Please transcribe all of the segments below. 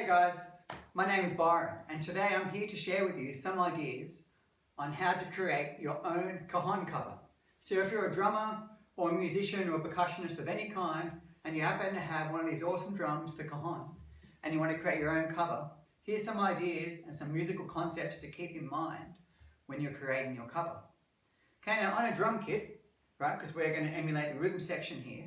Hey guys, my name is Byron and today I'm here to share with you some ideas on how to create your own cajon cover. So if you're a drummer or a musician or a percussionist of any kind and you happen to have one of these awesome drums, the cajon, and you want to create your own cover, here's some ideas and some musical concepts to keep in mind when you're creating your cover. Okay, now on a drum kit, right, because we're going to emulate the rhythm section here,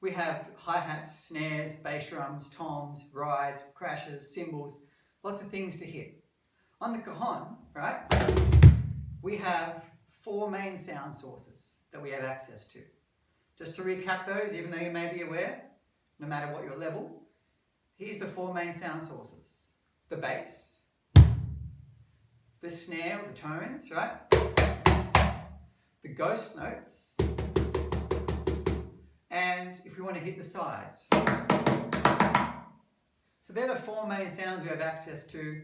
we have hi-hats, snares, bass drums, toms, rides, crashes, cymbals, lots of things to hit. On the cajon, right, we have 4 main sound sources that we have access to. Just to recap those, even though you may be aware, no matter what your level, here's the 4 main sound sources. The bass, the snare or the tones, right, the ghost notes, and if we want to hit the sides. So they're the 4 main sounds we have access to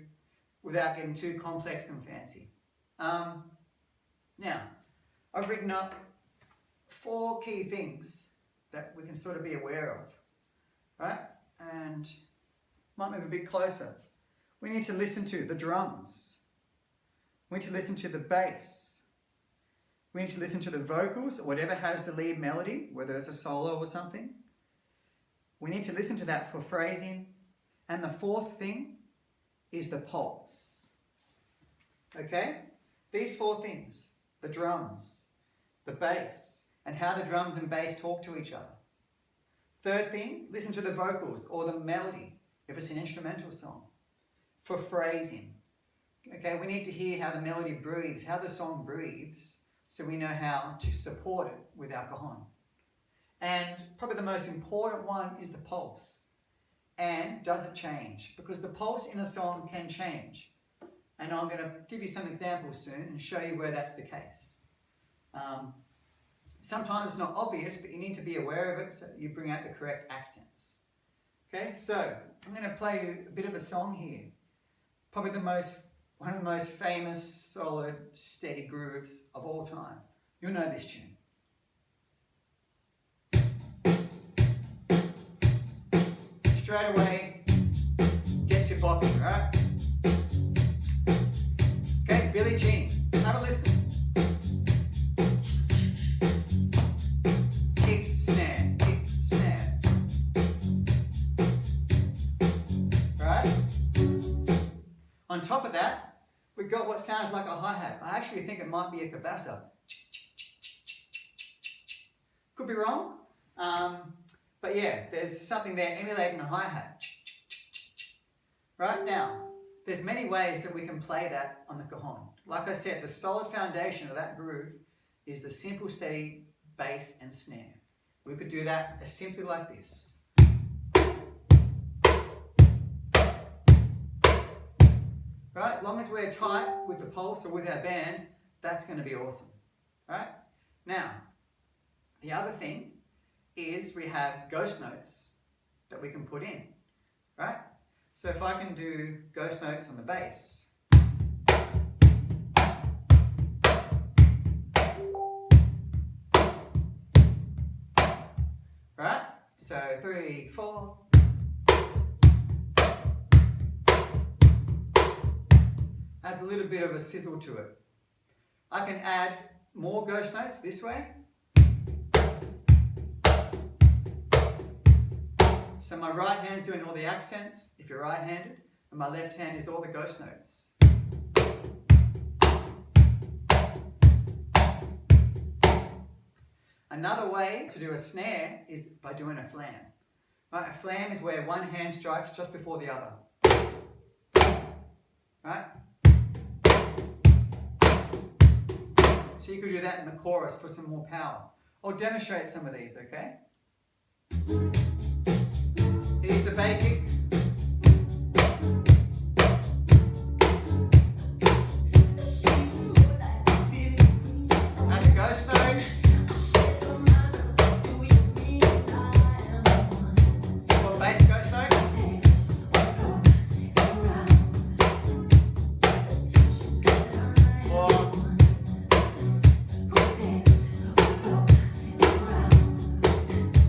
without getting too complex and fancy. Now, I've written up 4 key things that we can sort of be aware of, right? And might move a bit closer. We need to listen to the drums. We need to listen to the bass. We need to listen to the vocals, or whatever has the lead melody, whether it's a solo or something. We need to listen to that for phrasing. And the 4th thing is the pulse. Okay? These 4 things, the drums, the bass, and how the drums and bass talk to each other. 3rd thing, listen to the vocals or the melody, if it's an instrumental song, for phrasing. Okay, we need to hear how the melody breathes, how the song breathes, so we know how to support it with our cajon. And probably the most important one is the pulse. And does it change? Because the pulse in a song can change. And I'm going to give you some examples soon and show you where that's the case. Sometimes it's not obvious, but you need to be aware of it so that you bring out the correct accents. Okay, so I'm going to play you a bit of a song here. Probably one of the most famous, solid, steady grooves of all time. You'll know this tune. Straight away, gets you bopping, right? Okay, Billie Jean, have a listen. Kick, snare, right? On top of that, we've got what sounds like a hi-hat. I actually think it might be a cabassa. Could be wrong. But yeah, there's something there emulating a hi-hat. Right now, there's many ways that we can play that on the cajon. Like I said, the solid foundation of that groove is the simple, steady bass and snare. We could do that as simply like this. Right, as long as we're tight with the pulse or with our band, that's going to be awesome. Right? Now, the other thing is we have ghost notes that we can put in. Right? So if I can do ghost notes on the bass. Right? So 3, 4. Adds a little bit of a sizzle to it. I can add more ghost notes this way. So my right hand's doing all the accents, if you're right-handed, and my left hand is all the ghost notes. Another way to do a snare is by doing a flam. Right? A flam is where one hand strikes just before the other. Right? So you could do that in the chorus for some more power. I'll demonstrate some of these, okay? Here's the basic. And the ghost note. Or bass ghost note.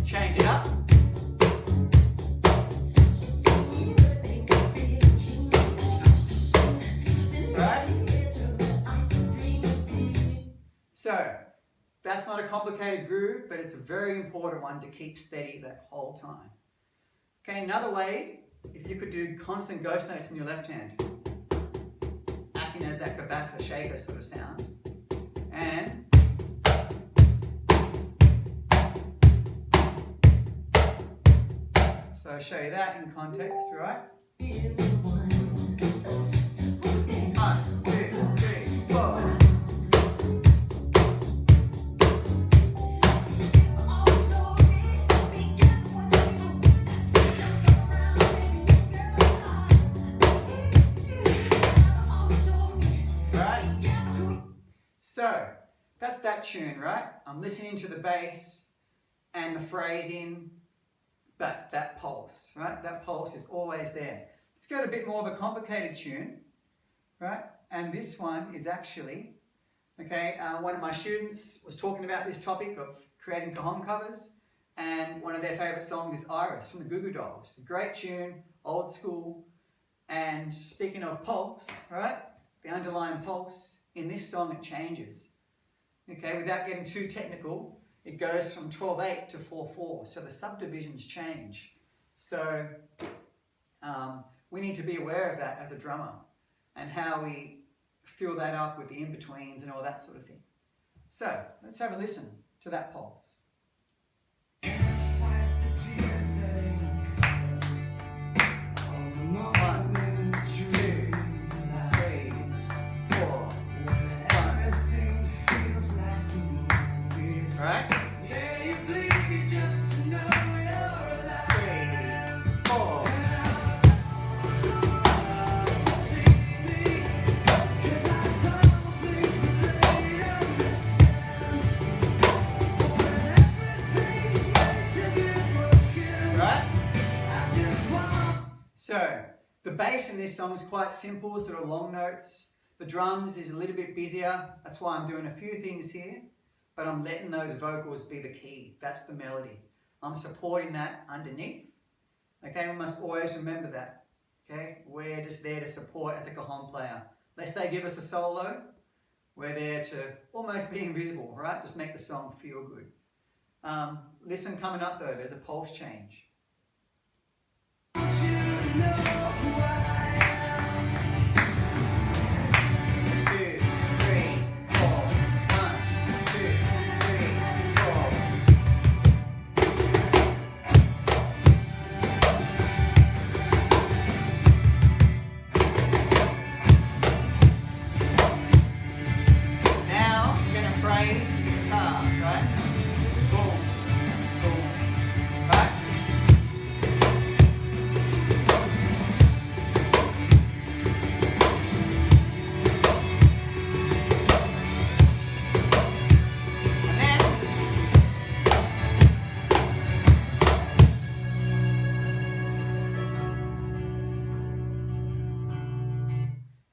Change it up. complicated groove, but it's a very important one to keep steady that whole time. Okay, another way, if you could do constant ghost notes in your left hand, acting as that capacitor shaker sort of sound, and so I'll show you that in context, right? 1, 2, 3, 4. So, that's that tune, right? I'm listening to the bass and the phrasing, but that pulse, right? That pulse is always there. Let's go to a bit more of a complicated tune, right? And this one is actually, okay, one of my students was talking about this topic of creating Cajon covers, and one of their favourite songs is Iris from the Goo Goo Dolls. Great tune, old school, and speaking of pulse, right? The underlying pulse, in this song it changes. Okay, without getting too technical, it goes from 12/8 to 4/4, so the subdivisions change. So we need to be aware of that as a drummer and how we fill that up with the in-betweens and all that sort of thing. So let's have a listen to that pulse. 1, 2, 3, 4. Right? 3, 4. Right? So, the bass in this song is quite simple, sort of long notes. The drums is a little bit busier. That's why I'm doing a few things here. But I'm letting those vocals be the key. That's the melody. I'm supporting that underneath. Okay, we must always remember that. Okay, we're just there to support as a cajon player. Lest they give us a solo, we're there to almost be invisible, right? Just make the song feel good. Listen, coming up though, there's a pulse change.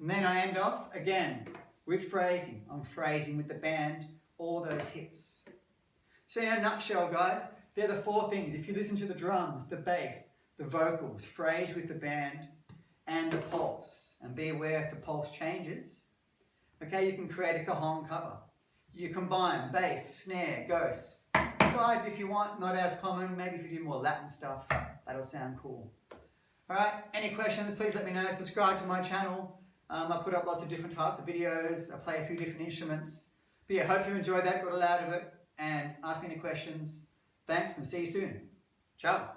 'And then I end off again with phrasing. I'm phrasing with the band, all those hits. So in a nutshell, guys, they're the 4 things. If you listen to the drums, the bass, the vocals, phrase with the band, and the pulse, and be aware if the pulse changes, okay, you can create a cajon cover. You combine bass, snare, ghost, sides if you want, not as common. Maybe if you do more Latin stuff, that'll sound cool. Alright, any questions, please let me know. Subscribe to my channel. I put up lots of different types of videos. I play a few different instruments. But yeah, hope you enjoyed that, got a lot out of it, and ask me any questions. Thanks, and see you soon. Ciao.